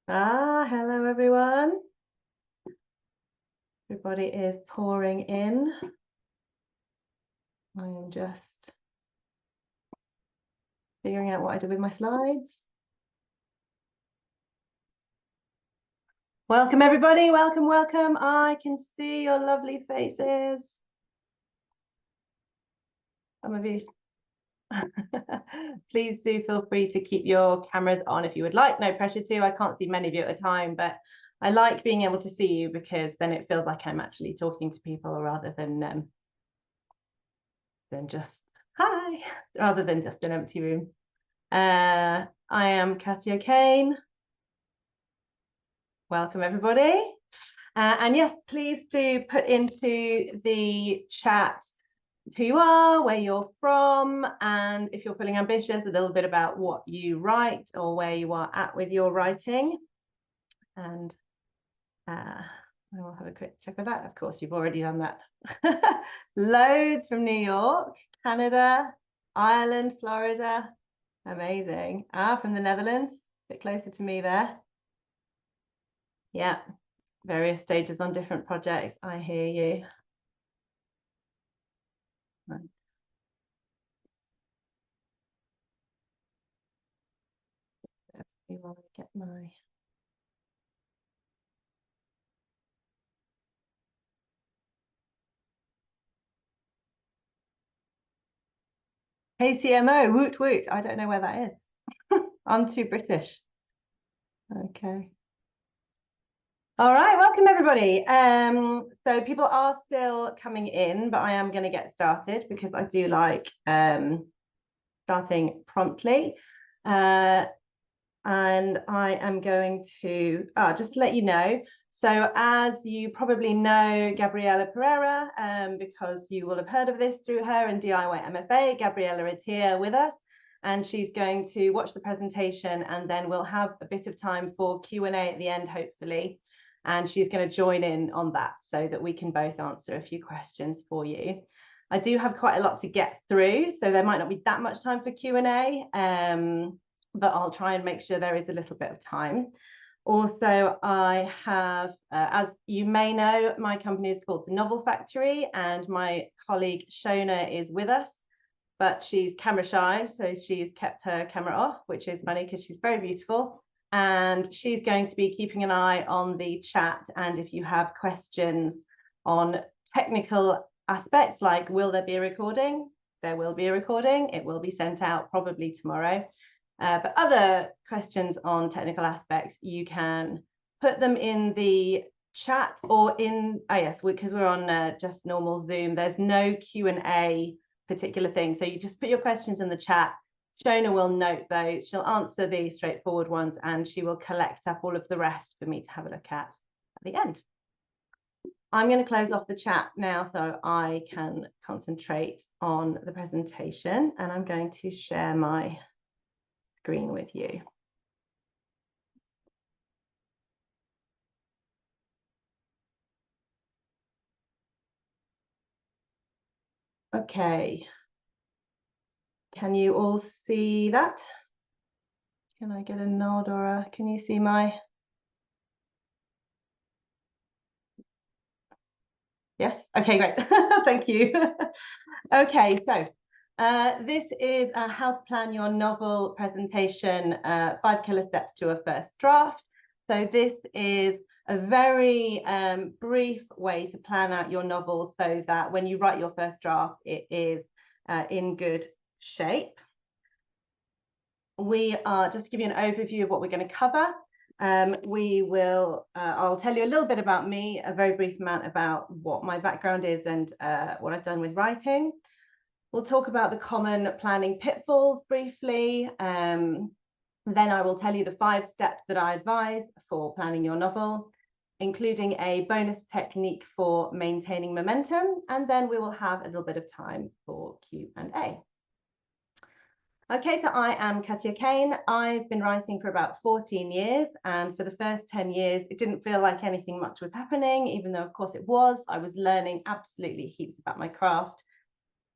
Hello everyone. Everybody is pouring in. I am just figuring out what I did with my slides. Welcome everybody, welcome, welcome. I can see your lovely faces. Some of you. Please do feel free to keep your cameras on if you would like. No pressure to. I can't see many of you at a time, but I like being able to see you because then it feels like I'm actually talking to people rather than just hi, rather than just an empty room. I am Katja Kaine. Welcome everybody. And yes, please do put into the chat who you are, where you're from, and if you're feeling ambitious, a little bit about what you write or where you are at with your writing. And we'll have a quick check of that. Of course, you've already done that. Loads from New York, Canada, Ireland, Florida. Amazing. From the Netherlands, a bit closer to me there. Yeah, various stages on different projects. I hear you. You want to get my KCMO, woot woot. I don't know where that is. I'm too British. Okay. All right, welcome everybody. So people are still coming in, but I am going to get started because I do like starting promptly. And I am going to just let you know. So as you probably know, Gabriela Pereira, because you will have heard of this through her and DIY MFA, Gabriela is here with us and she's going to watch the presentation and then we'll have a bit of time for Q&A at the end, hopefully. And she's going to join in on that so that we can both answer a few questions for you. I do have quite a lot to get through, so there might not be that much time for Q&A, but I'll try and make sure there is a little bit of time. Also, I have, as you may know, my company is called The Novel Factory and my colleague Shona is with us, but she's camera shy, so she's kept her camera off, which is funny because she's very beautiful. And she's going to be keeping an eye on the chat. And if you have questions on technical aspects like, will there be a recording? There will be a recording. It will be sent out probably tomorrow. But other questions on technical aspects, you can put them in the chat or in, yes, because we're on just normal Zoom. There's no Q&A particular thing. So you just put your questions in the chat. Shona will note those. She'll answer the straightforward ones and she will collect up all of the rest for me to have a look at the end. I'm going to close off the chat now so I can concentrate on the presentation and I'm going to share my screen with you. Okay. Can you all see that? Can I get a nod or can you see my? Yes. Okay, great. Thank you. Okay, so this is how to plan your novel presentation, 5 killer steps to a first draft. So this is a very brief way to plan out your novel so that when you write your first draft, it is in good shape. We are, just to give you an overview of what we're going to cover, I'll tell you a little bit about me, a very brief amount about what my background is and what I've done with writing. We'll talk about the common planning pitfalls briefly. Then I will tell you the 5 steps that I advise for planning your novel, including a bonus technique for maintaining momentum. And then we will have a little bit of time for Q&A. Okay, so I am Katja Kaine. I've been writing for about 14 years, and for the first 10 years, it didn't feel like anything much was happening, even though, of course, it was. I was learning absolutely heaps about my craft.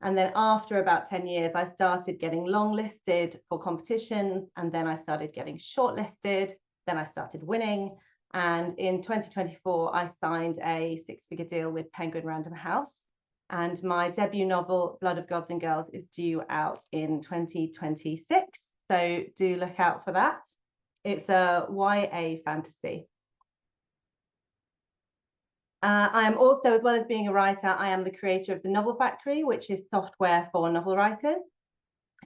And then after about 10 years, I started getting longlisted for competitions, and then I started getting shortlisted. Then I started winning. And in 2024, I signed a 6-figure deal with Penguin Random House. And my debut novel, Blood of Gods and Girls, is due out in 2026. So do look out for that. It's a YA fantasy. I am also, as well as being a writer, I am the creator of the Novel Factory, which is software for novel writers.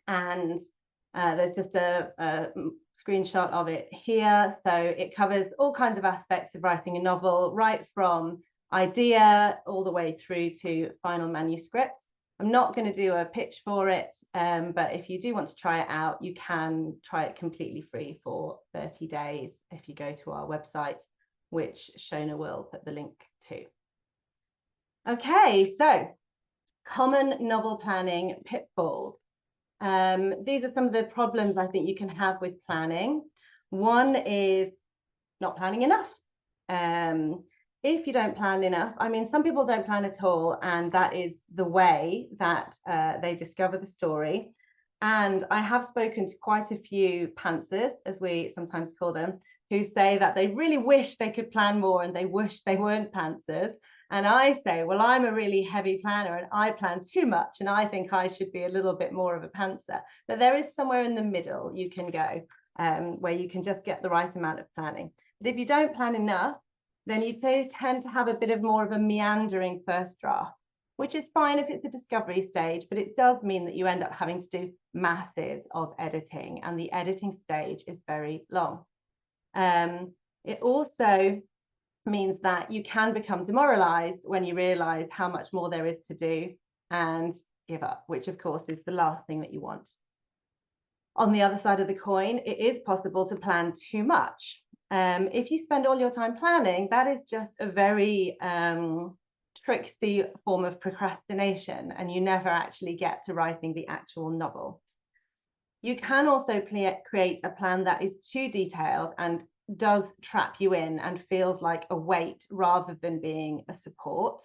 And there's just a screenshot of it here. So it covers all kinds of aspects of writing a novel, right from idea all the way through to final manuscript. I'm not going to do a pitch for it, but if you do want to try it out, you can try it completely free for 30 days if you go to our website, which Shona will put the link to. Okay, so common novel planning pitfalls. These are some of the problems I think you can have with planning. One is not planning enough. If you don't plan enough, I mean, some people don't plan at all, and that is the way that they discover the story. And I have spoken to quite a few pantsers, as we sometimes call them, who say that they really wish they could plan more and they wish they weren't pantsers. And I say, well, I'm a really heavy planner and I plan too much, and I think I should be a little bit more of a pantser. But there is somewhere in the middle you can go, where you can just get the right amount of planning. But if you don't plan enough, then you do tend to have a bit of more of a meandering first draft, which is fine if it's a discovery stage, but it does mean that you end up having to do masses of editing, and the editing stage is very long. It also means that you can become demoralized when you realize how much more there is to do and give up, which of course is the last thing that you want. On the other side of the coin, it is possible to plan too much. If you spend all your time planning, that is just a very tricksy form of procrastination, and you never actually get to writing the actual novel. You can also create a plan that is too detailed and does trap you in and feels like a weight rather than being a support.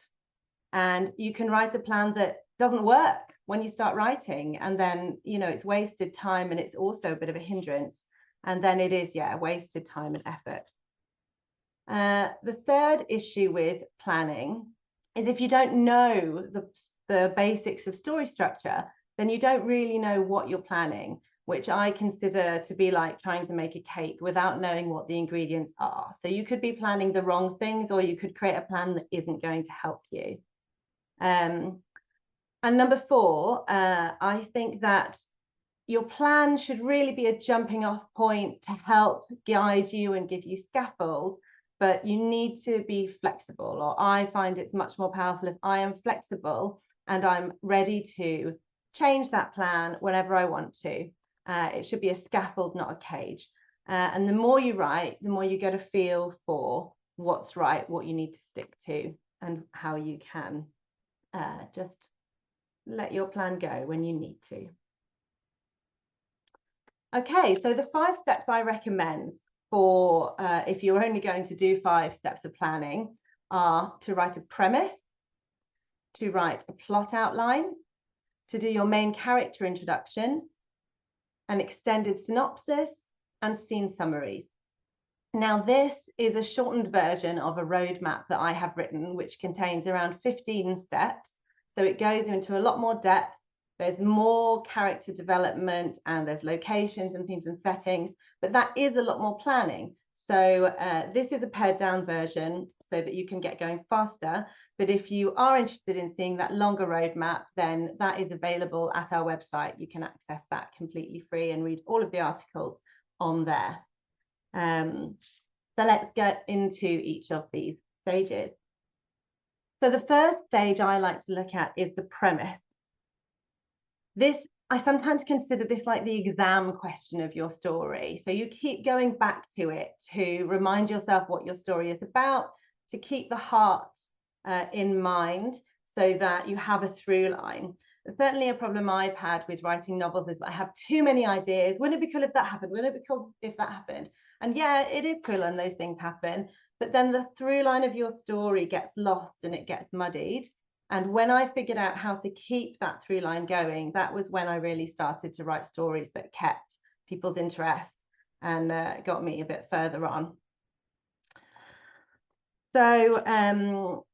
And you can write a plan that doesn't work when you start writing, and then, you know, it's wasted time, and it's also a bit of a hindrance. And then it is, yeah, wasted time and effort. The third issue with planning is if you don't know the basics of story structure, then you don't really know what you're planning, which I consider to be like trying to make a cake without knowing what the ingredients are. So you could be planning the wrong things, or you could create a plan that isn't going to help you. And number 4, I think that your plan should really be a jumping off point to help guide you and give you scaffold, but you need to be flexible, or I find it's much more powerful if I am flexible and I'm ready to change that plan whenever I want to. It should be a scaffold, not a cage. And the more you write, the more you get a feel for what's right, what you need to stick to, and how you can just let your plan go when you need to. Okay, so the 5 steps I recommend for if you're only going to do 5 steps of planning are to write a premise, to write a plot outline, to do your main character introduction, an extended synopsis, and scene summaries. Now, this is a shortened version of a roadmap that I have written, which contains around 15 steps. So it goes into a lot more depth. There's more character development, and there's locations and themes and settings, but that is a lot more planning. So this is a pared down version so that you can get going faster. But if you are interested in seeing that longer roadmap, then that is available at our website. You can access that completely free and read all of the articles on there. So let's get into each of these stages. So the first stage I like to look at is the premise. I sometimes consider this like the exam question of your story. So you keep going back to it to remind yourself what your story is about, to keep the heart in mind so that you have a through line. Certainly a problem I've had with writing novels is that I have too many ideas. Wouldn't it be cool if that happened? Wouldn't it be cool if that happened? And yeah, it is cool and those things happen, but then the through line of your story gets lost and it gets muddied. And when I figured out how to keep that through line going, that was when I really started to write stories that kept people's interest and got me a bit further on. So,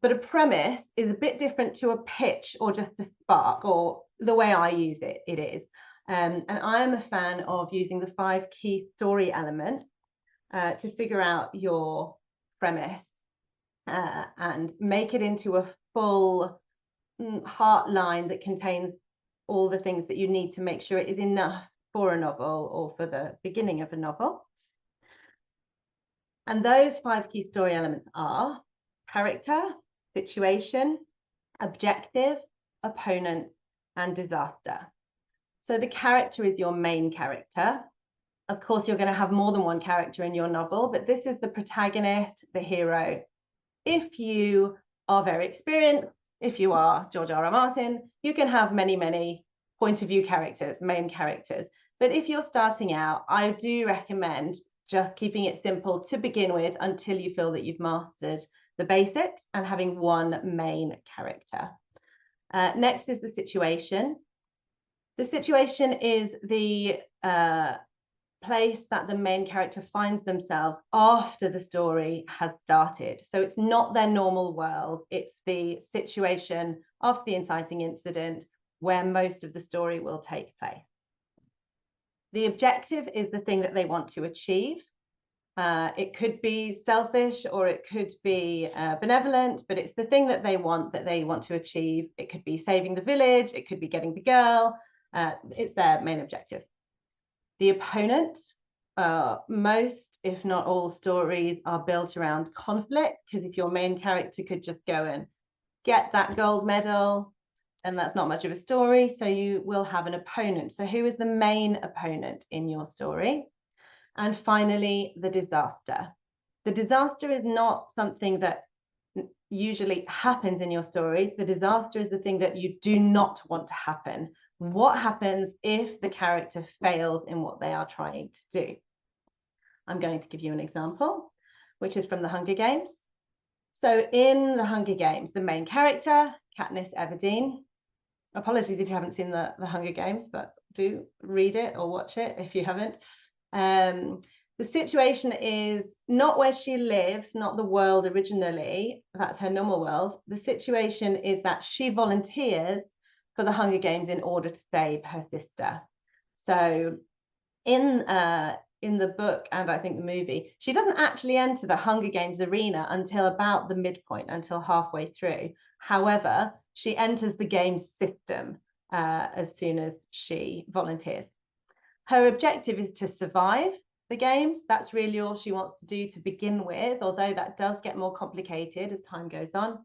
but a premise is a bit different to a pitch or just a spark, or the way I use it, it is. And I am a fan of using the 5 key story elements to figure out your premise and make it into a full heart line that contains all the things that you need to make sure it is enough for a novel or for the beginning of a novel. And those 5 key story elements are character, situation, objective, opponent, and disaster. So the character is your main character. Of course, you're going to have more than one character in your novel, but this is the protagonist, the hero. If you are very experienced, if you are George R.R. Martin, you can have many, many point of view characters, main characters. But if you're starting out, I do recommend just keeping it simple to begin with until you feel that you've mastered the basics and having one main character. Next is the situation. The situation is the place that the main character finds themselves after the story has started. So it's not their normal world, it's the situation after the inciting incident where most of the story will take place. The objective is the thing that they want to achieve. It could be selfish or it could be benevolent, but it's the thing that they want to achieve. It could be saving the village, it could be getting the girl. It's their main objective. The opponent, most, if not all, stories are built around conflict, because if your main character could just go and get that gold medal, and that's not much of a story, so you will have an opponent. So who is the main opponent in your story? And finally, the disaster. The disaster is not something that usually happens in your story. The disaster is the thing that you do not want to happen. What happens if the character fails in what they are trying to do? I'm going to give you an example, which is from The Hunger Games. So in The Hunger Games, the main character, Katniss Everdeen, apologies if you haven't seen the Hunger Games, but do read it or watch it if you haven't. The situation is not where she lives, not the world originally, that's her normal world. The situation is that she volunteers for the Hunger Games in order to save her sister. So in the book and I think the movie, she doesn't actually enter the Hunger Games arena until about the midpoint, until halfway through. However, she enters the game system as soon as she volunteers. Her objective is to survive the games. That's really all she wants to do to begin with, although that does get more complicated as time goes on.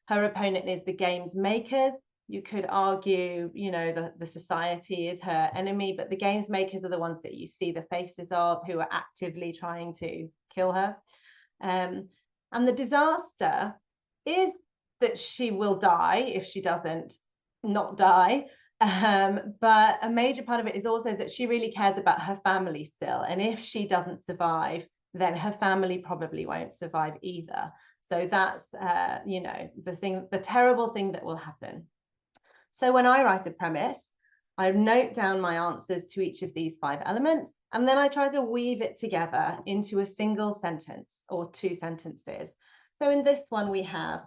Her opponent is the games makers. You could argue, you know, the society is her enemy, but the games makers are the ones that you see the faces of who are actively trying to kill her. And the disaster is that she will die if she doesn't not die. But a major part of it is also that she really cares about her family still. And if she doesn't survive, then her family probably won't survive either. So that's, you know, the terrible thing that will happen. So when I write a premise, I note down my answers to each of these 5 elements, and then I try to weave it together into a single sentence or 2 sentences. So in this one, we have,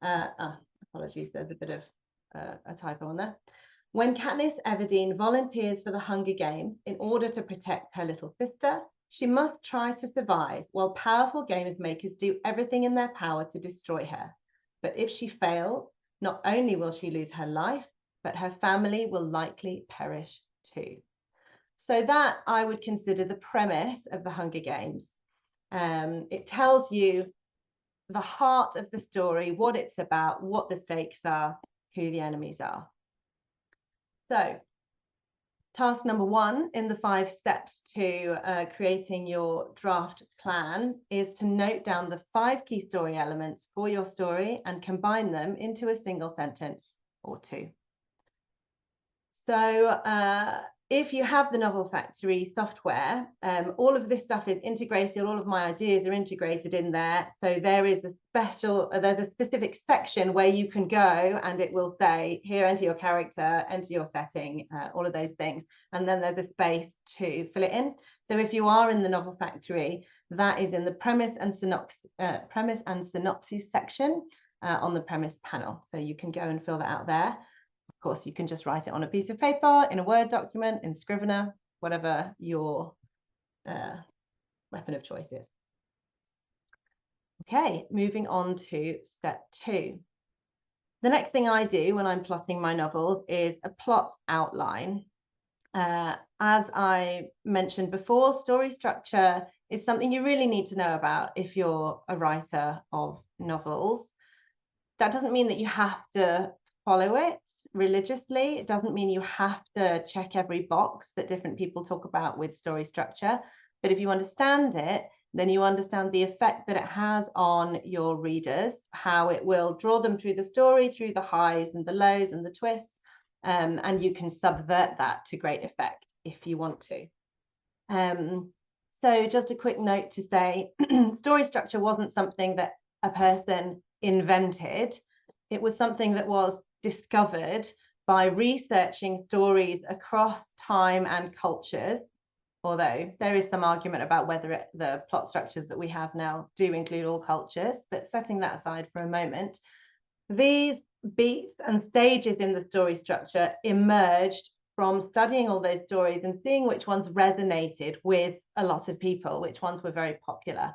apologies, there's a bit of a typo on there. When Katniss Everdeen volunteers for the Hunger Games in order to protect her little sister, she must try to survive while powerful games makers do everything in their power to destroy her. But if she fails, not only will she lose her life, but her family will likely perish too. So that I would consider the premise of the Hunger Games. It tells you the heart of the story, what it's about, what the stakes are, who the enemies are. So task number 1 in the 5 steps to creating your draft plan is to note down the 5 key story elements for your story and combine them into a single sentence or 2. So if you have the Novel Factory software, all of this stuff is integrated, all of my ideas are integrated in there. So there is there's a specific section where you can go and it will say, here, enter your character, enter your setting, all of those things. And then there's a space to fill it in. So if you are in the Novel Factory, that is in the premise and synopsis section on the premise panel. So you can go and fill that out there. Of course, you can just write it on a piece of paper, in a Word document, in Scrivener, whatever your weapon of choice is. Okay, moving on to step 2. The next thing I do when I'm plotting my novels is a plot outline. As I mentioned before, story structure is something you really need to know about if you're a writer of novels. That doesn't mean that you have to follow it religiously. It doesn't mean you have to check every box that different people talk about with story structure. But if you understand it, then you understand the effect that it has on your readers, how it will draw them through the story, through the highs and the lows and the twists. And you can subvert that to great effect if you want to. So just a quick note to say, story structure wasn't something that a person invented. It was something that was discovered by researching stories across time and cultures, although there is some argument about whether the plot structures that we have now do include all cultures, but setting that aside for a moment, these beats and stages in the story structure emerged from studying all those stories and seeing which ones resonated with a lot of people, which ones were very popular.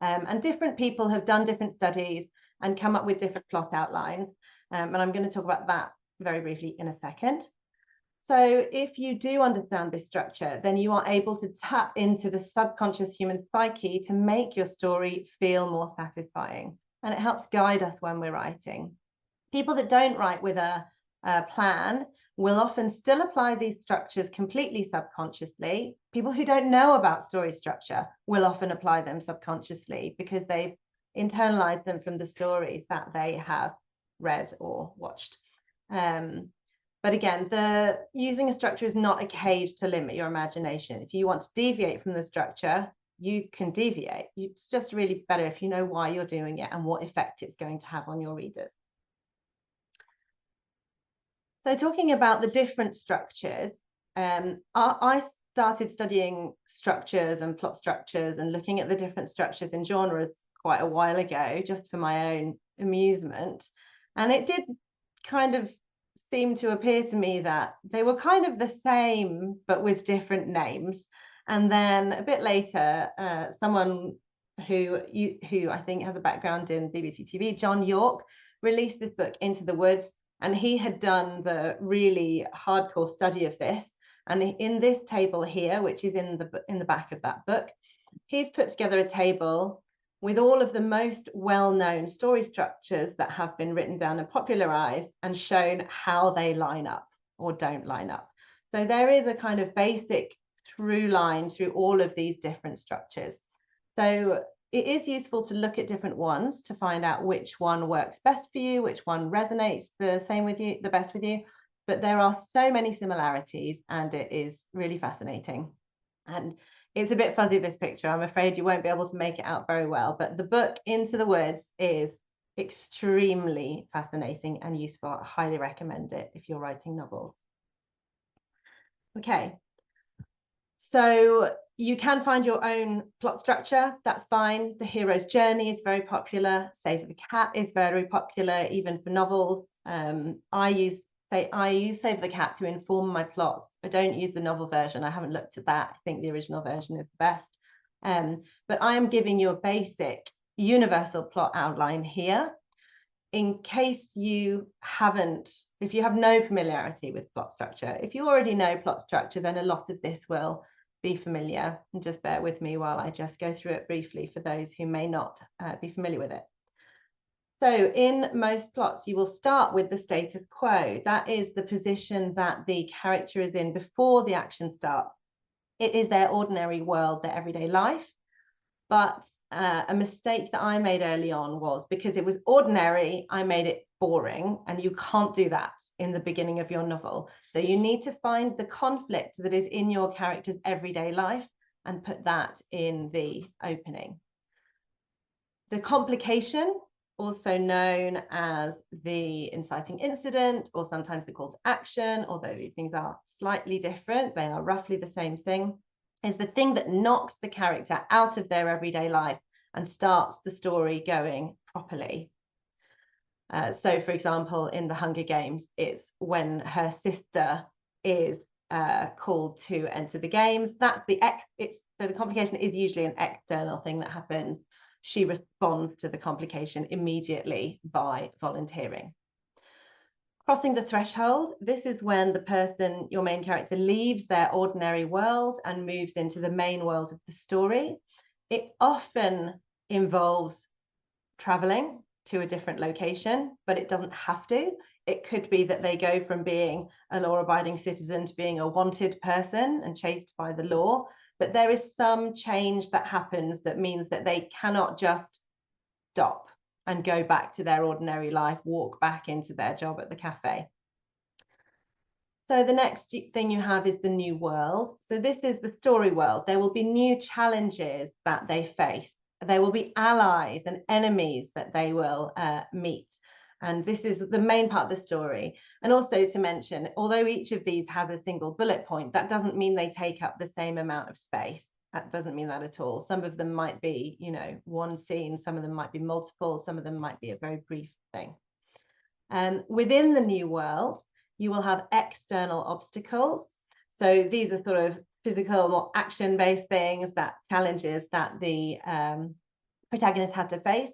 And different people have done different studies and come up with different plot outlines. And I'm going to talk about that very briefly in a second. So if you do understand this structure, then you are able to tap into the subconscious human psyche to make your story feel more satisfying. And it helps guide us when we're writing. People that don't write with a plan will often still apply these structures completely subconsciously. People who don't know about story structure will often apply them subconsciously because they've internalized them from the stories that they have read or watched. But again, using a structure is not a cage to limit your imagination. If you want to deviate from the structure, you can deviate. It's just really better if you know why you're doing it and what effect it's going to have on your readers. So talking about the different structures, I started studying structures and plot structures and looking at the different structures in genres quite a while ago, just for my own amusement. And it did kind of seem to appear to me that they were kind of the same, but with different names. And then a bit later, someone who I think has a background in BBC TV, John York, released this book, Into the Woods. And he had done the really hardcore study of this. And in this table here, which is in the back of that book, he's put together a table with all of the most well-known story structures that have been written down and popularized and shown how they line up or don't line up. So there is a kind of basic through line through all of these different structures. So it is useful to look at different ones to find out which one works best for you, which one resonates the best with you. But there are so many similarities and it is really fascinating. And it's a bit fuzzy, this picture. I'm afraid you won't be able to make it out very well, but the book Into the Woods is extremely fascinating and useful. I highly recommend it if you're writing novels. Okay. So you can find your own plot structure, that's fine. The hero's journey is very popular. Save the Cat is very popular, even for novels. I use Save the Cat to inform my plots. I don't use the novel version. I haven't looked at that. I think the original version is the best. But I am giving you a basic universal plot outline here. In case you haven't, if you have no familiarity with plot structure, if you already know plot structure, then a lot of this will be familiar. And just bear with me while I just go through it briefly for those who may not be familiar with it. So in most plots, you will start with the status quo. That is the position that the character is in before the action starts. It is their ordinary world, their everyday life. But a mistake that I made early on was, because it was ordinary, I made it boring, and you can't do that in the beginning of your novel. So you need to find the conflict that is in your character's everyday life and put that in the opening. The complication, also known as the inciting incident, or sometimes the call to action, although these things are slightly different, they are roughly the same thing, is the thing that knocks the character out of their everyday life and starts the story going properly. So, for example, in the Hunger Games, it's when her sister is called to enter the games. So the complication is usually an external thing that happens. She responds to the complication immediately by volunteering. Crossing the threshold, this is when the person, your main character, leaves their ordinary world and moves into the main world of the story. It often involves traveling to a different location, but it doesn't have to. It could be that they go from being a law-abiding citizen to being a wanted person and chased by the law. But there is some change that happens that means that they cannot just stop and go back to their ordinary life, walk back into their job at the cafe. So the next thing you have is the new world. So this is the story world. There will be new challenges that they face. There will be allies and enemies that they will meet. And this is the main part of the story. And also to mention, although each of these has a single bullet point, that doesn't mean they take up the same amount of space. That doesn't mean that at all. Some of them might be, one scene, some of them might be multiple, some of them might be a very brief thing. Within the new world, you will have external obstacles. So these are sort of physical, more action-based things, that challenges that the protagonist had to face.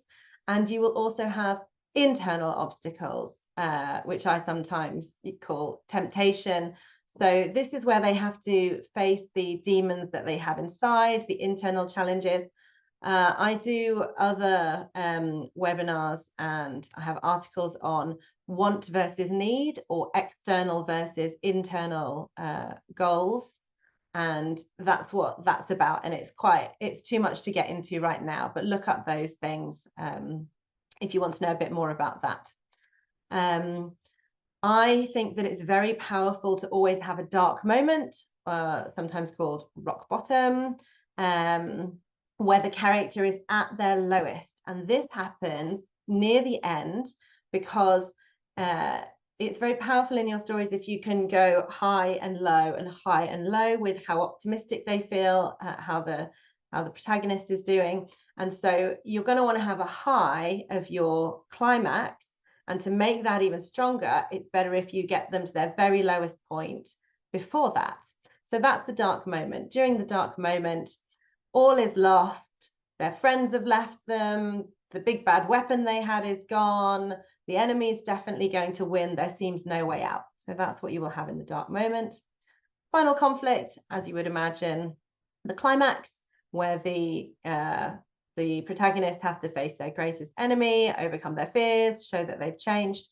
And you will also have internal obstacles, which I sometimes call temptation. So this is where they have to face the demons that they have inside, the internal challenges. I do other webinars, and I have articles on want versus need, or external versus internal goals. And that's what that's about. And it's too much to get into right now, but look up those things if you want to know a bit more about that. I think that it's very powerful to always have a dark moment, sometimes called rock bottom, where the character is at their lowest. And this happens near the end because it's very powerful in your stories if you can go high and low with how optimistic they feel, how the protagonist is doing. And so you're going to want to have a high of your climax. And to make that even stronger, it's better if you get them to their very lowest point before that. So that's the dark moment. During the dark moment, all is lost. Their friends have left them. The big bad weapon they had is gone. The enemy is definitely going to win. There seems no way out. So that's what you will have in the dark moment. Final conflict, as you would imagine, the climax, where the protagonist has to face their greatest enemy, overcome their fears, show that they've changed.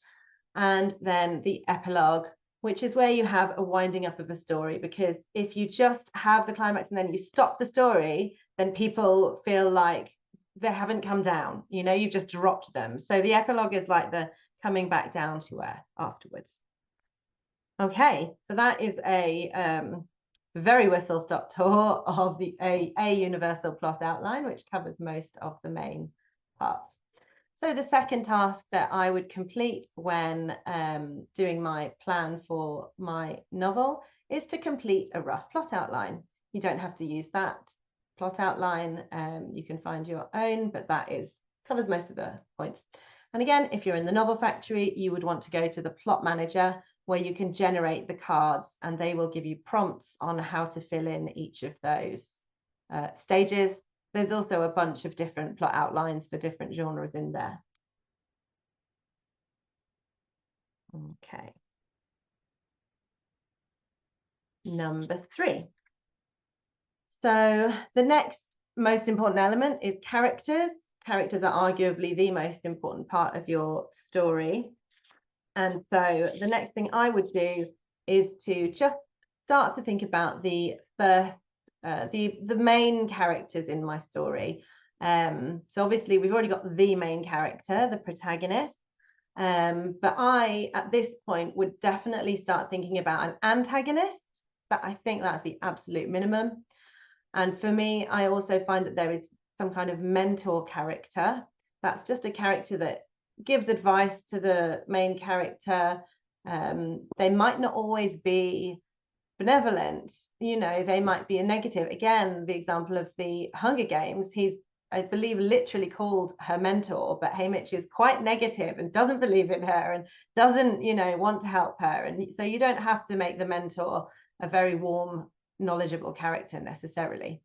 And then the epilogue, which is where you have a winding up of a story, because if you just have the climax and then you stop the story, then people feel like they haven't come down, you've just dropped them. So the epilogue is like the coming back down to earth afterwards. Okay, so that is a very whistle-stop tour of a universal plot outline, which covers most of the main parts. So the second task that I would complete when doing my plan for my novel is to complete a rough plot outline. You don't have to use that plot outline. You can find your own, but that covers most of the points. And again, if you're in the Novel Factory, you would want to go to the plot manager, where you can generate the cards, and they will give you prompts on how to fill in each of those stages. There's also a bunch of different plot outlines for different genres in there. Okay. Number 3. So the next most important element is characters. Characters are arguably the most important part of your story. And so the next thing I would do is to just start to think about the main characters in my story. So obviously we've already got the main character, the protagonist. But I, at this point, would definitely start thinking about an antagonist, but I think that's the absolute minimum. And for me, I also find that there is some kind of mentor character. That's just a character that gives advice to the main character. They might not always be benevolent, they might be a negative. Again, the example of the Hunger Games, he's, I believe, literally called her mentor, but Haymitch is quite negative and doesn't believe in her and doesn't, want to help her. And so you don't have to make the mentor a very warm, knowledgeable character necessarily.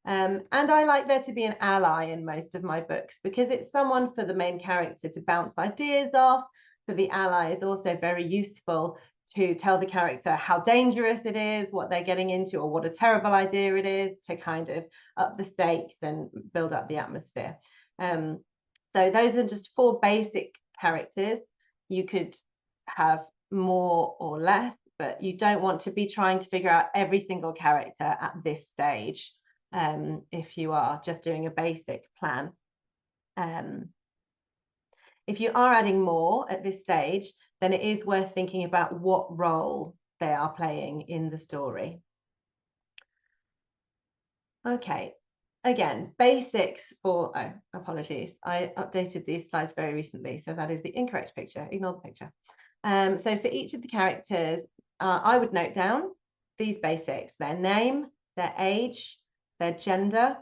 And I like there to be an ally in most of my books, because it's someone for the main character to bounce ideas off. For the ally is also very useful to tell the character how dangerous it is, what they're getting into, or what a terrible idea it is, to kind of up the stakes and build up the atmosphere. So those are just 4 basic characters. You could have more or less, but you don't want to be trying to figure out every single character at this stage, if you are just doing a basic plan. If you are adding more at this stage, then it is worth thinking about what role they are playing in the story. Okay, again, basics for, oh, apologies, I updated these slides very recently, so that is the incorrect picture, ignore the picture. So for each of the characters, I would note down these basics: their name, their age, their gender,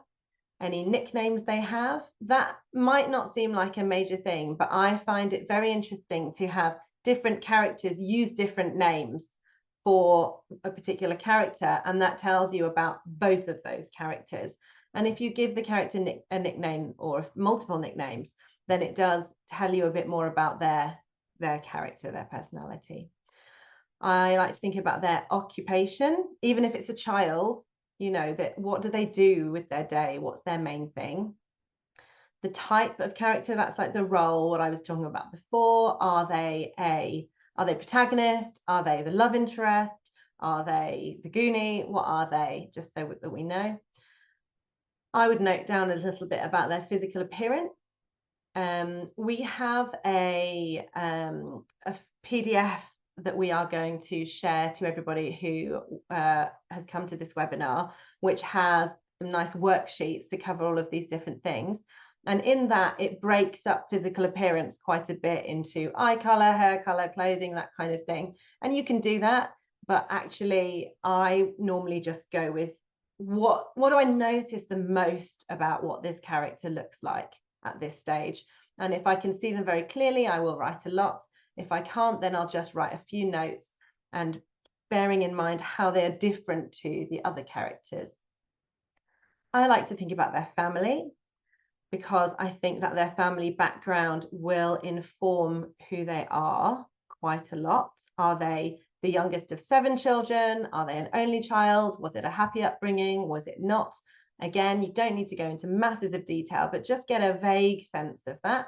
any nicknames they have. That might not seem like a major thing, but I find it very interesting to have different characters use different names for a particular character, and that tells you about both of those characters. And if you give the character a nickname or multiple nicknames, then it does tell you a bit more about their character, their personality. I like to think about their occupation, even if it's a child, that what do they do with their day? What's their main thing? The type of character, that's like the role, what I was talking about before. Are they protagonist? Are they the love interest? Are they the goonie? What are they? Just so that we know. I would note down a little bit about their physical appearance. We have a PDF that we are going to share to everybody who has come to this webinar, which has some nice worksheets to cover all of these different things. And in that, it breaks up physical appearance quite a bit into eye color, hair color, clothing, that kind of thing. And you can do that, but actually, I normally just go with what do I notice the most about what this character looks like at this stage. And if I can see them very clearly, I will write a lot. If I can't, then I'll just write a few notes, and bearing in mind how they're different to the other characters. I like to think about their family, because I think that their family background will inform who they are quite a lot. Are they the youngest of 7 children? Are they an only child? Was it a happy upbringing? Was it not? Again, you don't need to go into masses of detail, but just get a vague sense of that.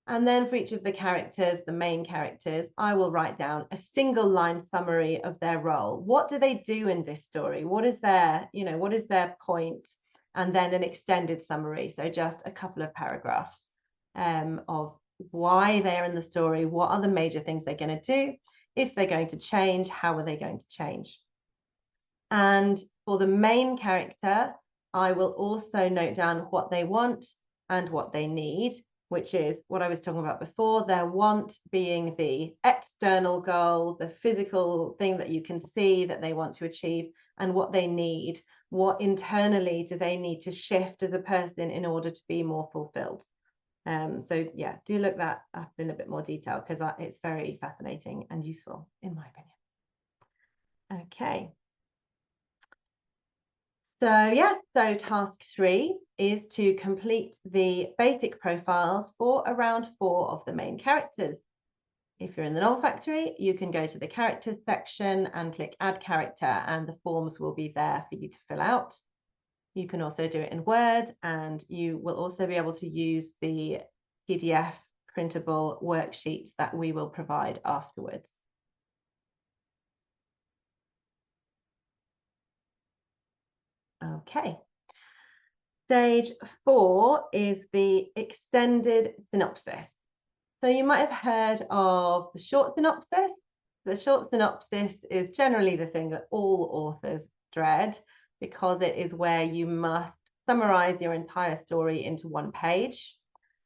And then for each of the characters, the main characters, I will write down a single line summary of their role. What do they do in this story? What is their, what is their point? And then an extended summary. So just a couple of paragraphs of why they're in the story. What are the major things they're going to do? If they're going to change, how are they going to change? And for the main character, I will also note down what they want and what they need, which is what I was talking about before, their want being the external goal, the physical thing that you can see that they want to achieve, and what they need. What internally do they need to shift as a person in order to be more fulfilled? So yeah, do look that up in a bit more detail, because it's very fascinating and useful, in my opinion. Okay. So yeah, so task 3 is to complete the basic profiles for around 4 of the main characters. If you're in the novel factory, you can go to the characters section and click add character, and the forms will be there for you to fill out. You can also do it in Word, and you will also be able to use the PDF printable worksheets that we will provide afterwards. Okay. Stage 4 is the extended synopsis. So you might have heard of the short synopsis. The short synopsis is generally the thing that all authors dread, because it is where you must summarize your entire story into one page.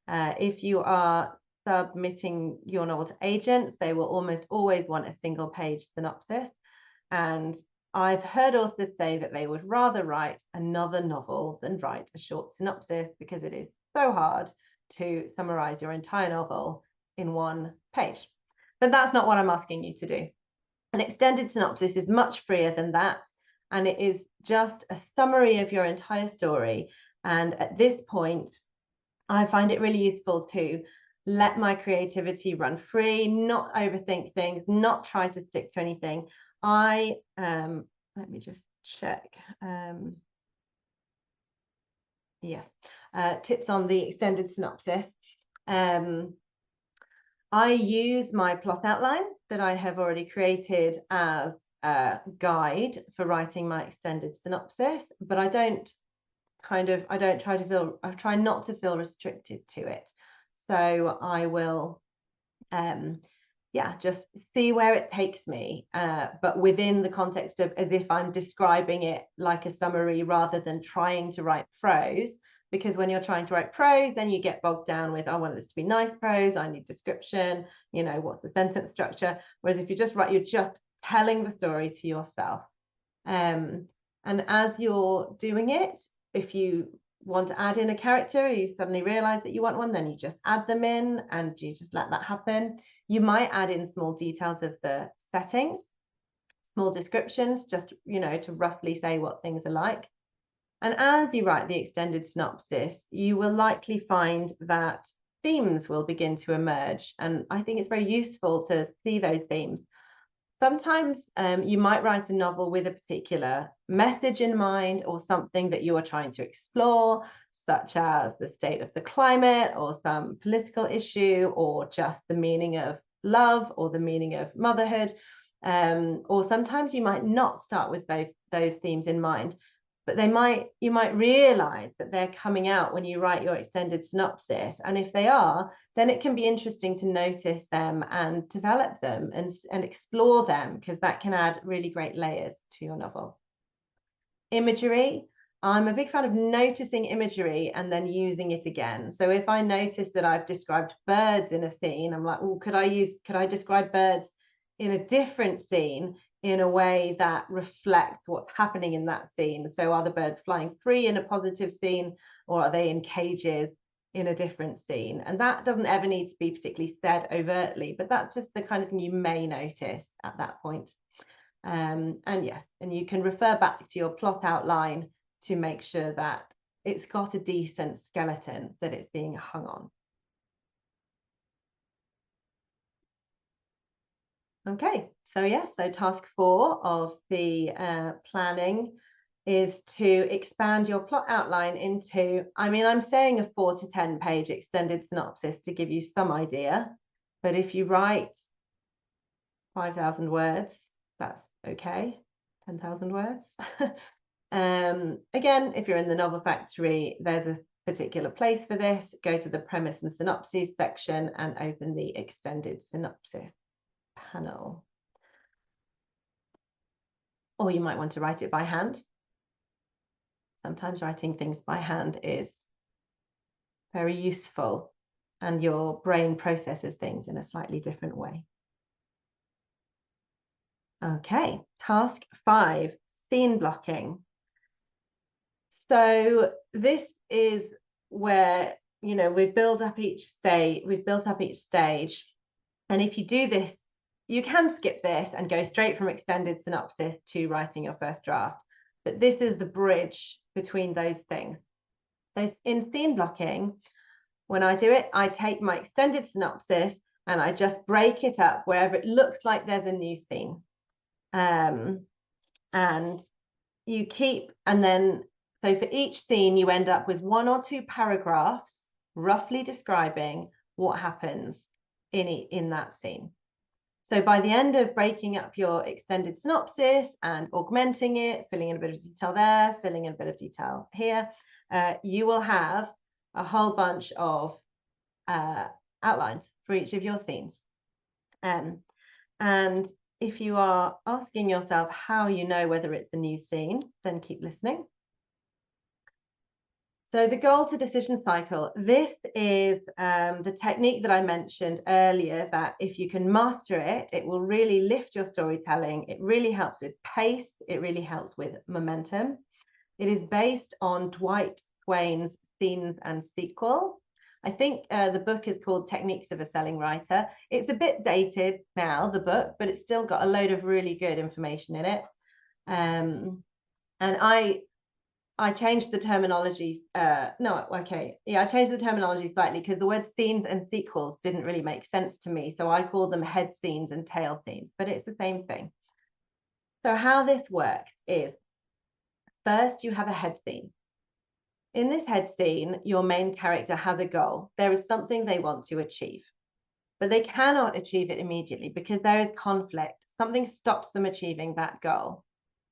If you are submitting your novel to agents, they will almost always want a single page synopsis. And I've heard authors say that they would rather write another novel than write a short synopsis, because it is so hard to summarize your entire novel in one page. But that's not what I'm asking you to do. An extended synopsis is much freer than that, and it is just a summary of your entire story. And at this point, I find it really useful to let my creativity run free, not overthink things, not try to stick to anything. Let me just check. Yes, tips on the extended synopsis. I use my plot outline that I have already created as a guide for writing my extended synopsis, but I try not to feel restricted to it. So I will, just see where it takes me, but within the context of as if I'm describing it like a summary rather than trying to write prose. Because when you're trying to write prose, then you get bogged down with, I want this to be nice prose, I need description, what's the sentence structure. Whereas if you just write, you're just telling the story to yourself. And as you're doing it, if you want to add in a character, you suddenly realize that you want one, then you just add them in and you just let that happen. You might add in small details of the settings, small descriptions, just, to roughly say what things are like. And as you write the extended synopsis, you will likely find that themes will begin to emerge. And I think it's very useful to see those themes. Sometimes you might write a novel with a particular message in mind, or something that you are trying to explore, such as the state of the climate or some political issue, or just the meaning of love or the meaning of motherhood. Or sometimes you might not start with those themes in mind, but you might realize that they're coming out when you write your extended synopsis. And if they are, then it can be interesting to notice them and develop them and explore them, because that can add really great layers to your novel. Imagery. I'm a big fan of noticing imagery and then using it again. So if I notice that I've described birds in a scene, I'm like, well, could I describe birds in a different scene in a way that reflects what's happening in that scene? So are the birds flying free in a positive scene, or are they in cages in a different scene? And that doesn't ever need to be particularly said overtly, but that's just the kind of thing you may notice at that point. And you can refer back to your plot outline to make sure that it's got a decent skeleton that it's being hung on. Okay, so task 4 of the planning is to expand your plot outline into, I'm saying a 4 to 10 page extended synopsis to give you some idea, but if you write 5,000 words, that's okay, 10,000 words. Again, if you're in the Novel Factory, there's a particular place for this. Go to the premise and synopses section and open the extended synopsis panel. Or you might want to write it by hand. Sometimes writing things by hand is very useful, and your brain processes things in a slightly different way. Okay, task 5, scene blocking. So this is where, we've built up each stage. And if you do this, you can skip this and go straight from extended synopsis to writing your first draft. But this is the bridge between those things. So in scene blocking, when I do it, I take my extended synopsis and I just break it up wherever it looks like there's a new scene. And you keep, and then, so for each scene, you end up with 1 or 2 paragraphs roughly describing what happens in that scene. So by the end of breaking up your extended synopsis and augmenting it, filling in a bit of detail there, filling in a bit of detail here, you will have a whole bunch of outlines for each of your scenes. And if you are asking yourself how you know whether it's a new scene, then keep listening. So the goal to decision cycle, this is the technique that I mentioned earlier, that if you can master it, it will really lift your storytelling. It really helps with pace. It really helps with momentum. It is based on Dwight Swain's Scenes and Sequel. I think the book is called Techniques of a Selling Writer. It's a bit dated now, the book, but it's still got a load of really good information in it. And I changed the terminology. I changed the terminology slightly because the word scenes and sequels didn't really make sense to me. So I call them head scenes and tail scenes, but it's the same thing. So how this works is, first you have a head scene. In this head scene, your main character has a goal. There is something they want to achieve, but they cannot achieve it immediately because there is conflict. Something stops them achieving that goal.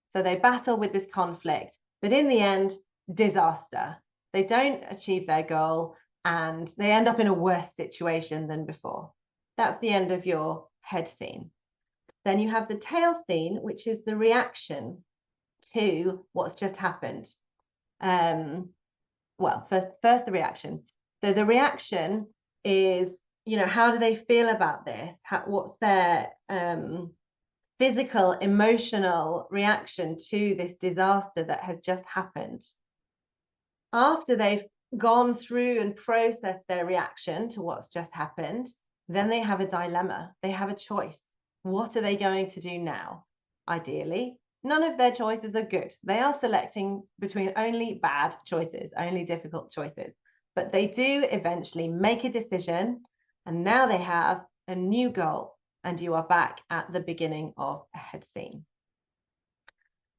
So they battle with this conflict, but in the end, disaster. They don't achieve their goal and they end up in a worse situation than before. That's the end of your head scene. Then you have the tail scene, which is the reaction to what's just happened. First the reaction. So the reaction is, how do they feel about this? What's their physical, emotional reaction to this disaster that has just happened? After they've gone through and processed their reaction to what's just happened, then they have a dilemma. They have a choice. What are they going to do now? Ideally, none of their choices are good. They are selecting between only bad choices, only difficult choices. But they do eventually make a decision, and now they have a new goal, and you are back at the beginning of a head scene.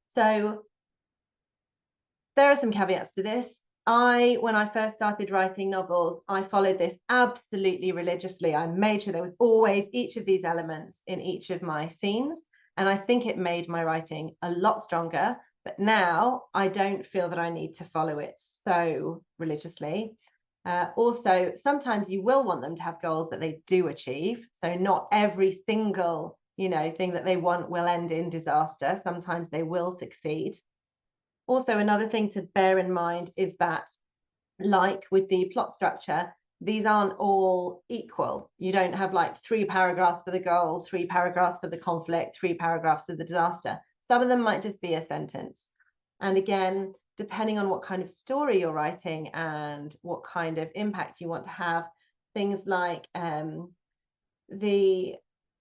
So there are some caveats to this. When I first started writing novels, I followed this absolutely religiously. I made sure there was always each of these elements in each of my scenes. And I think it made my writing a lot stronger. But now I don't feel that I need to follow it so religiously. Also, sometimes you will want them to have goals that they do achieve. So not every single, thing that they want will end in disaster. Sometimes they will succeed. Also, another thing to bear in mind is that, like with the plot structure, these aren't all equal. You don't have like 3 paragraphs for the goal, 3 paragraphs for the conflict, 3 paragraphs for the disaster. Some of them might just be a sentence. And again, depending on what kind of story you're writing and what kind of impact you want to have, things like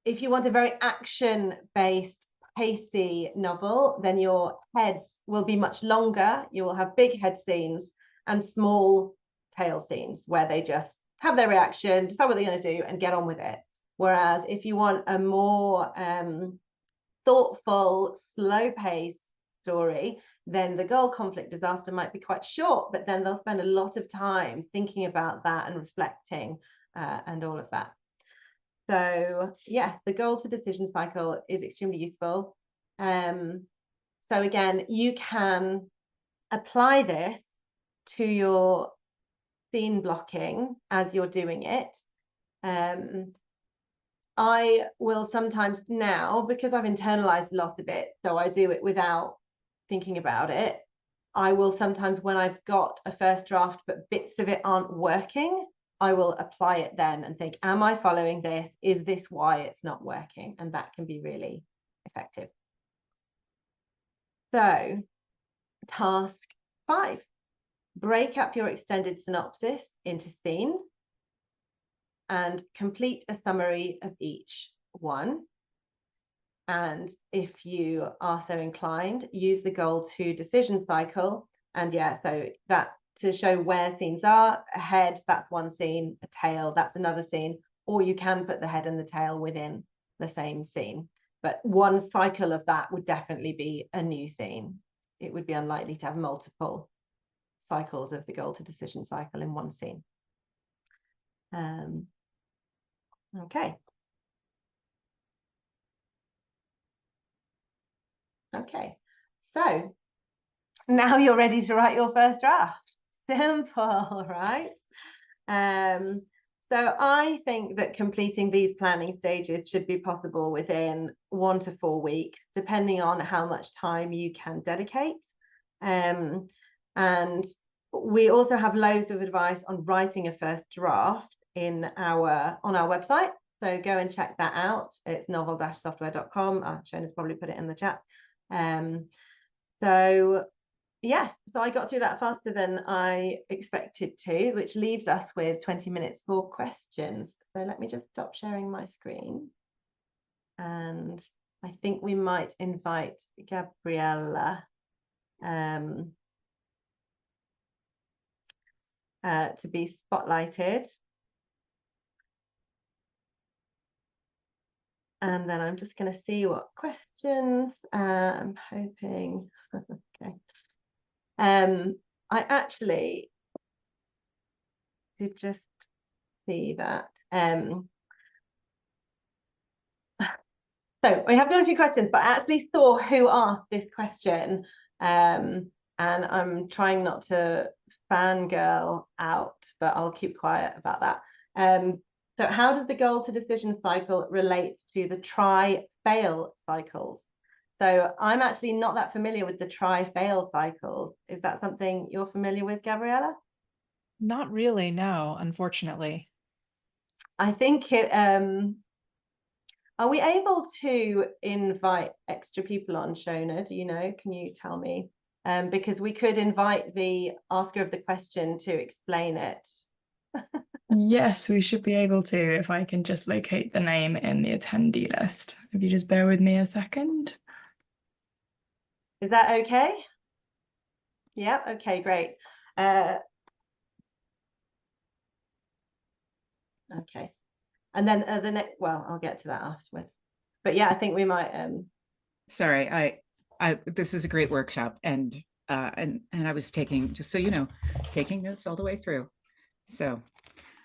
if you want a very action-based, pacey novel, then your heads will be much longer. You will have big head scenes and small tail scenes where they just have their reaction, decide what they're going to do, and get on with it. Whereas if you want a more thoughtful, slow-paced story, then the goal, conflict, disaster might be quite short, but then they'll spend a lot of time thinking about that and reflecting and all of that. So yeah, the goal to decision cycle is extremely useful. So again, you can apply this to your scene blocking as you're doing it. I will sometimes now, because I've internalized a lot of it, so I do it without thinking about it. I will sometimes, when I've got a first draft, but bits of it aren't working, I will apply it then and think, am I following this? Is this why it's not working? And that can be really effective. So, task 5, break up your extended synopsis into scenes and complete a summary of each one. And if you are so inclined, use the goal to decision cycle. And so that to show where scenes are. A head, that's one scene. A tail, that's another scene. Or you can put the head and the tail within the same scene. But one cycle of that would definitely be a new scene. It would be unlikely to have multiple cycles of the goal to decision cycle in one scene. Okay. Okay. So now you're ready to write your first draft. Simple, right? So I think that completing these planning stages should be possible within 1 to 4 weeks, depending on how much time you can dedicate. And we also have loads of advice on writing a first draft on our website. So go and check that out. It's novel-software.com. Shona's probably put it in the chat. So yes, so I got through that faster than I expected to, which leaves us with 20 minutes for questions. So let me just stop sharing my screen. And I think we might invite Gabriella to be spotlighted. And then I'm just going to see what questions I'm hoping. Okay. I actually did just see that. So we have got a few questions, but I actually saw who asked this question. And I'm trying not to fangirl out, but I'll keep quiet about that. So how does the goal to decision cycle relate to the try-fail cycles? So I'm actually not that familiar with the try-fail cycles. Is that something you're familiar with, Gabriella? Not really, no, unfortunately. I think it, are we able to invite extra people on, Shona? Do you know? Can you tell me? Because we could invite the asker of the question to explain it. Yes, we should be able to, if I can just locate the name in the attendee list. If you just bear with me a second. Is that okay? Yeah, okay, great. Okay. And then the next, well, I'll get to that afterwards. But yeah, I think we might Sorry, I this is a great workshop, and I was taking, just so you know, taking notes all the way through. So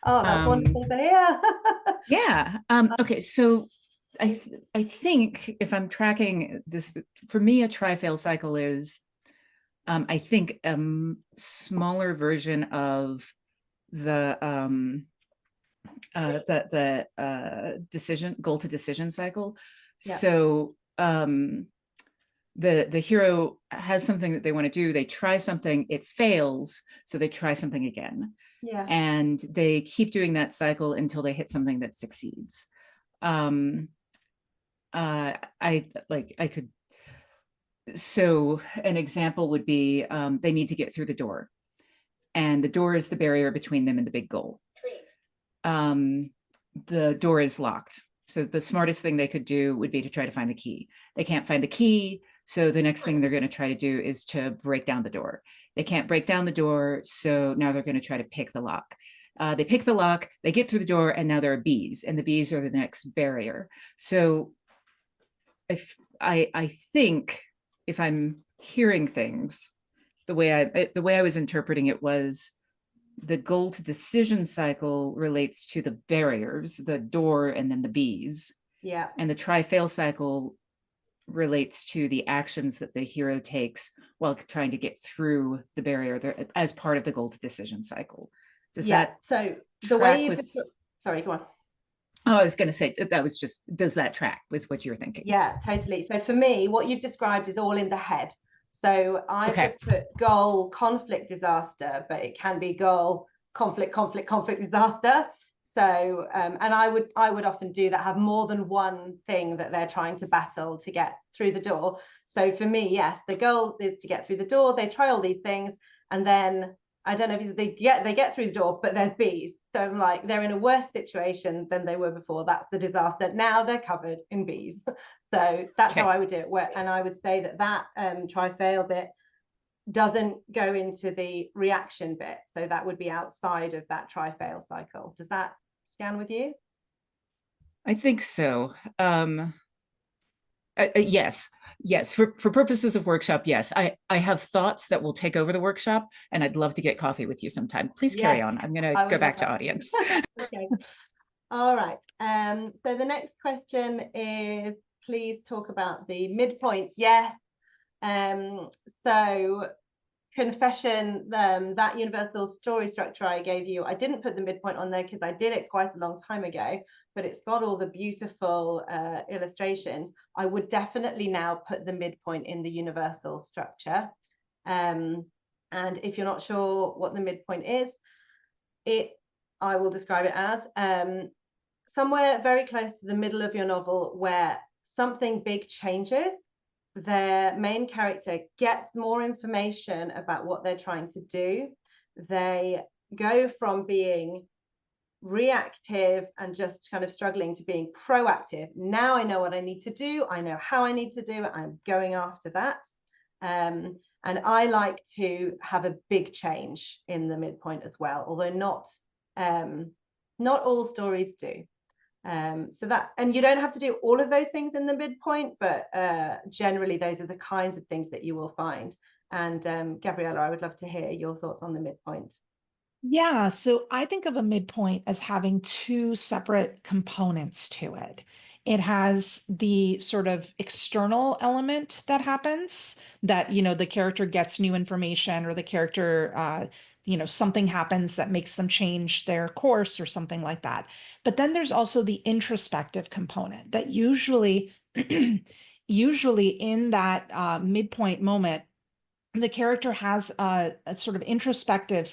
oh, that's wonderful to hear. yeah. Okay, so I think if I'm tracking this, for me, a try-fail cycle is I think a smaller version of the decision goal to decision cycle. Yeah. So the hero has something that they want to do, they try something, it fails, so they try something again. Yeah. And they keep doing that cycle until they hit something that succeeds. So an example would be they need to get through the door, and the door is the barrier between them and the big goal. The door is locked. So the smartest thing they could do would be to try to find the key. They can't find the key. So the next thing they're going to try to do is to break down the door. They can't break down the door. So now they're going to try to pick the lock. They pick the lock, they get through the door, and now there are bees, and the bees are the next barrier. So I think if I'm hearing things, the way I was interpreting it was the goal to decision cycle relates to the barriers, the door, and then the bees. Yeah. And the try-fail cycle relates to the actions that the hero takes while trying to get through the barrier as part of the goal to decision cycle. Does that so the way you sorry, go on. Oh, I was going to say that was just, does that track with what you're thinking? Yeah, totally. So for me, what you've described is all in the head. So I've just put goal, conflict, disaster, but it can be goal, conflict, disaster. So, and I would often do that, have more than one thing that they're trying to battle to get through the door. So for me, yes, the goal is to get through the door. They try all these things, and then I don't know if they get through the door, but there's bees. So I'm like, they're in a worse situation than they were before. That's the disaster. Now they're covered in bees. So that's how I would do it. And I would say that try-fail bit doesn't go into the reaction bit. So that would be outside of that try-fail cycle. Does that scan with you? I think so. Yes. For purposes of workshop, yes. I have thoughts that will take over the workshop, and I'd love to get coffee with you sometime. Please carry on. I'm going to go back to audience. Okay. All right. So the next question is, please talk about the midpoints. Yes. So confession, that universal story structure I gave you, I didn't put the midpoint on there because I did it quite a long time ago, but it's got all the beautiful illustrations. I would definitely now put the midpoint in the universal structure. And if you're not sure what the midpoint is, I will describe it as somewhere very close to the middle of your novel where something big changes. Their main character gets more information about what they're trying to do. They go from being reactive and just kind of struggling to being proactive. Now I know what I need to do. I know how I need to do it. I'm going after that. And I like to have a big change in the midpoint as well, although not all stories do. So that, and you don't have to do all of those things in the midpoint, but generally those are the kinds of things that you will find. And Gabriella, I would love to hear your thoughts on the midpoint. Yeah, so I think of a midpoint as having two separate components to it. It has the sort of external element that happens that, the character gets new information, or the character, something happens that makes them change their course or something like that. But then there's also the introspective component that usually in that midpoint moment, the character has a sort of introspective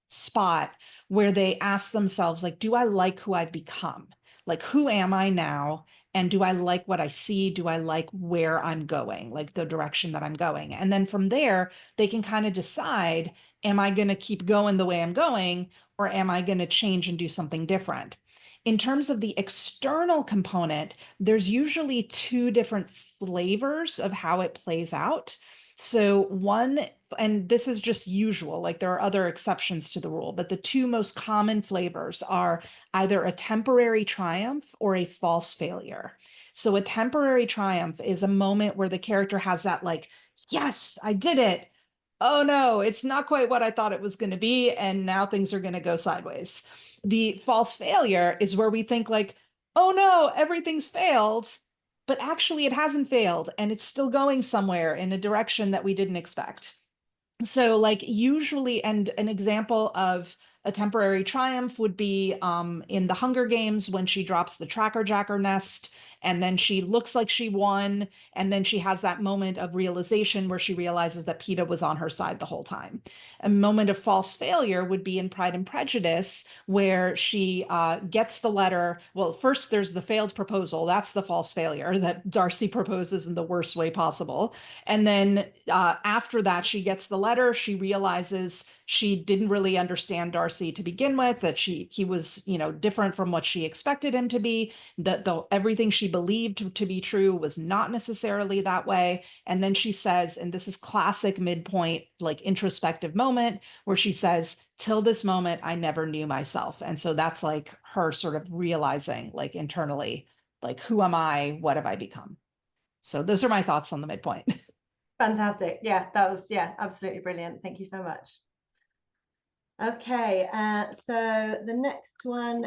spot where they ask themselves, like, do I like who I've become? Like, who am I now? And do I like what I see? Do I like where I'm going, like the direction that I'm going? And then from there, they can kind of decide, am I going to keep going the way I'm going, or am I going to change and do something different? In terms of the external component, there's usually two different flavors of how it plays out. So one, and this is just usual, like there are other exceptions to the rule, but the two most common flavors are either a temporary triumph or a false failure. So a temporary triumph is a moment where the character has that, like, yes, I did it. Oh no, it's not quite what I thought it was going to be, and now things are going to go sideways. The false failure is where we think, like, oh no, everything's failed, but actually it hasn't failed and it's still going somewhere in a direction that we didn't expect. So like usually, and an example of a temporary triumph would be in the Hunger Games when she drops the tracker jacker nest and then she looks like she won. And then she has that moment of realization where she realizes that Peeta was on her side the whole time. A moment of false failure would be in Pride and Prejudice, where she gets the letter. Well, first there's the failed proposal. That's the false failure, that Darcy proposes in the worst way possible. And then after that, she gets the letter. She realizes she didn't really understand Darcy to begin with, that he was, different from what she expected him to be, that everything she believed to be true was not necessarily that way. And then she says, and this is classic midpoint, like introspective moment, where she says, till this moment, I never knew myself. And so that's like her sort of realizing, like internally, like, who am I? What have I become? So those are my thoughts on the midpoint. Fantastic. Yeah, that was, absolutely brilliant. Thank you so much. Okay, so the next one,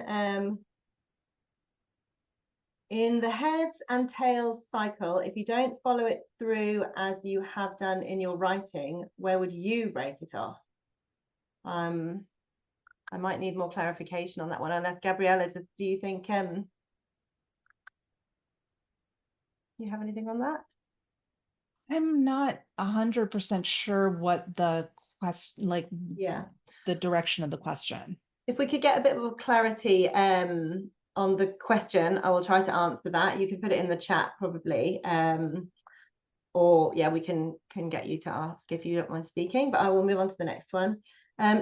in the heads and tails cycle, if you don't follow it through as you have done in your writing, where would you break it off? I might need more clarification on that one, unless Gabriella, do you think you have anything on that? I'm not 100% sure what the question, like, the direction of the question. If we could get a bit of clarity on the question, I will try to answer that. You can put it in the chat probably, or we can get you to ask if you don't mind speaking, but I will move on to the next one.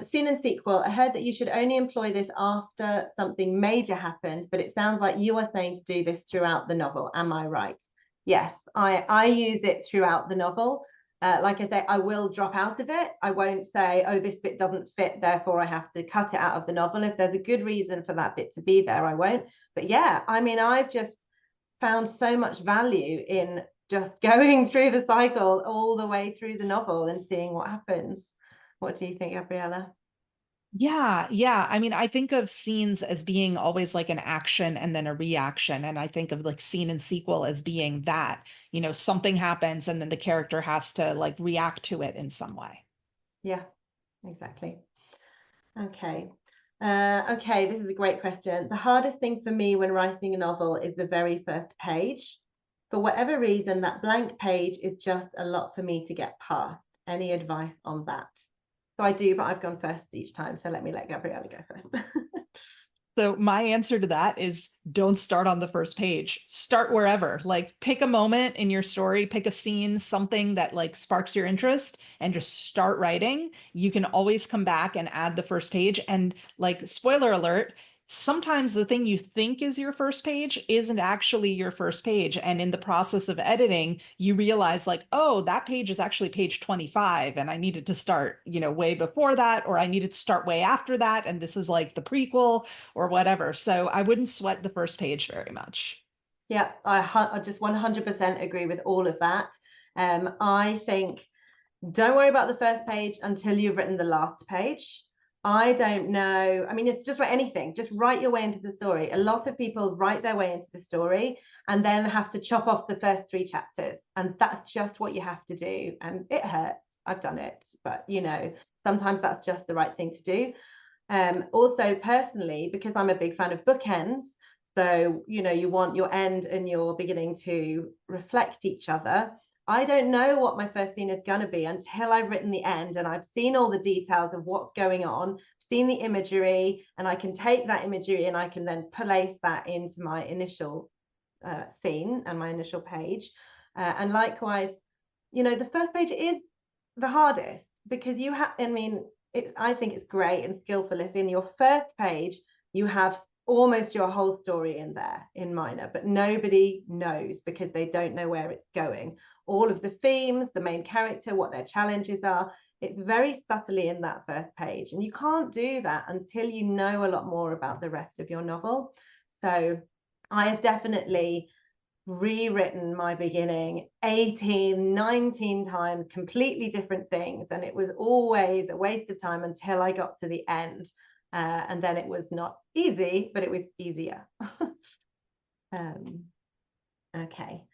Scene and sequel. I heard that you should only employ this after something major happened, but it sounds like you are saying to do this throughout the novel. Am I right? Yes, I use it throughout the novel. Like I say, I will drop out of it. I won't say, oh, this bit doesn't fit, therefore I have to cut it out of the novel. If there's a good reason for that bit to be there, I won't. But yeah, I mean, I've just found so much value in just going through the cycle all the way through the novel and seeing what happens. What do you think, Gabriella? Yeah. I mean, I think of scenes as being always like an action and then a reaction. And I think of like scene and sequel as being that, something happens and then the character has to like react to it in some way. Yeah, exactly. Okay. Okay, this is a great question. The hardest thing for me when writing a novel is the very first page. For whatever reason, that blank page is just a lot for me to get past. Any advice on that? So I do, but I've gone first each time. So let Gabriella go first. So my answer to that is don't start on the first page. Start wherever. Like pick a moment in your story, pick a scene, something that like sparks your interest, and just start writing. You can always come back and add the first page. And like spoiler alert, sometimes the thing you think is your first page isn't actually your first page. And in the process of editing, you realize like, oh, that page is actually page 25 and I needed to start, way before that, or I needed to start way after that. And this is like the prequel or whatever. So I wouldn't sweat the first page very much. Yeah, I just 100% agree with all of that. I think don't worry about the first page until you've written the last page. I don't know. I mean, it's just write anything. Just write your way into the story. A lot of people write their way into the story and then have to chop off the first 3 chapters. And that's just what you have to do. And it hurts. I've done it. But, sometimes that's just the right thing to do. Also, personally, because I'm a big fan of bookends, so, you want your end and your beginning to reflect each other. I don't know what my first scene is going to be until I've written the end and I've seen all the details of what's going on, seen the imagery, and I can take that imagery and I can then place that into my initial scene and my initial page. And likewise, the first page is the hardest because I think it's great and skillful if in your first page you have almost your whole story in there in minor, but nobody knows because they don't know where it's going. All of the themes, the main character, what their challenges are, it's very subtly in that first page. And you can't do that until you know a lot more about the rest of your novel. So I've definitely rewritten my beginning 18, 19 times, completely different things. And it was always a waste of time until I got to the end. And then it was not easy, but it was easier. Okay.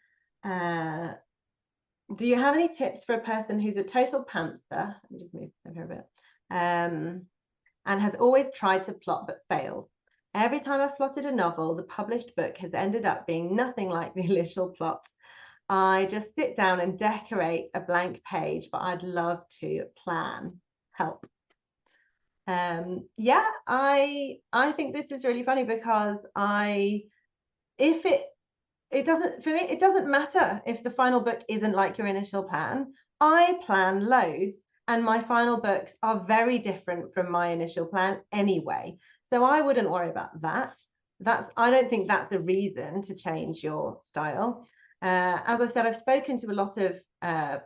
Do you have any tips for a person who's a total pantser? Let me just move over a bit. And has always tried to plot but failed. Every time I've plotted a novel, the published book has ended up being nothing like the initial plot. I just sit down and decorate a blank page, but I'd love to plan. Help. Yeah, I think this is really funny because it doesn't matter if the final book isn't like your initial plan. I plan loads and my final books are very different from my initial plan anyway. So I wouldn't worry about that. I don't think that's the reason to change your style. As I said, I've spoken to a lot of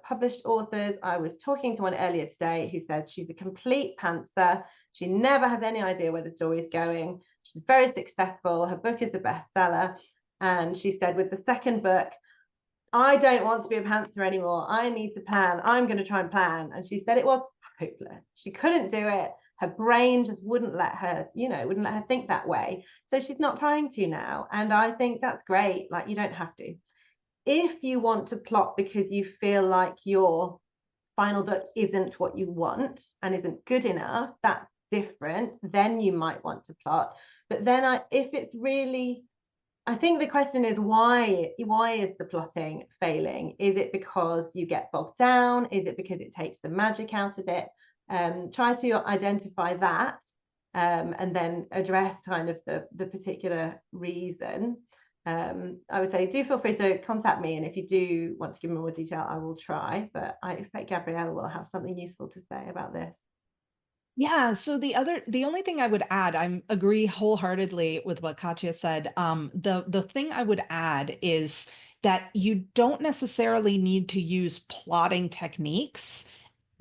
published authors. I was talking to one earlier today who said she's a complete pantser. She never has any idea where the story is going. She's very successful. Her book is a bestseller. And she said, with the second book, I don't want to be a pantser anymore. I need to plan. I'm going to try and plan. And she said it was hopeless. She couldn't do it. Her brain just wouldn't let her think that way. So she's not trying to now. And I think that's great. Like, you don't have to. If you want to plot because you feel like your final book isn't what you want and isn't good enough, that's different. Then you might want to plot. But then if it's really, I think the question is why is the plotting failing? Is it because you get bogged down? Is it because it takes the magic out of it? Try to identify that and then address kind of the particular reason. I would say do feel free to contact me, and if you do want to give me more detail, I will try, but I expect Gabriella will have something useful to say about this. Yeah, so the only thing I would add, I agree wholeheartedly with what Katja said. The thing I would add is that you don't necessarily need to use plotting techniques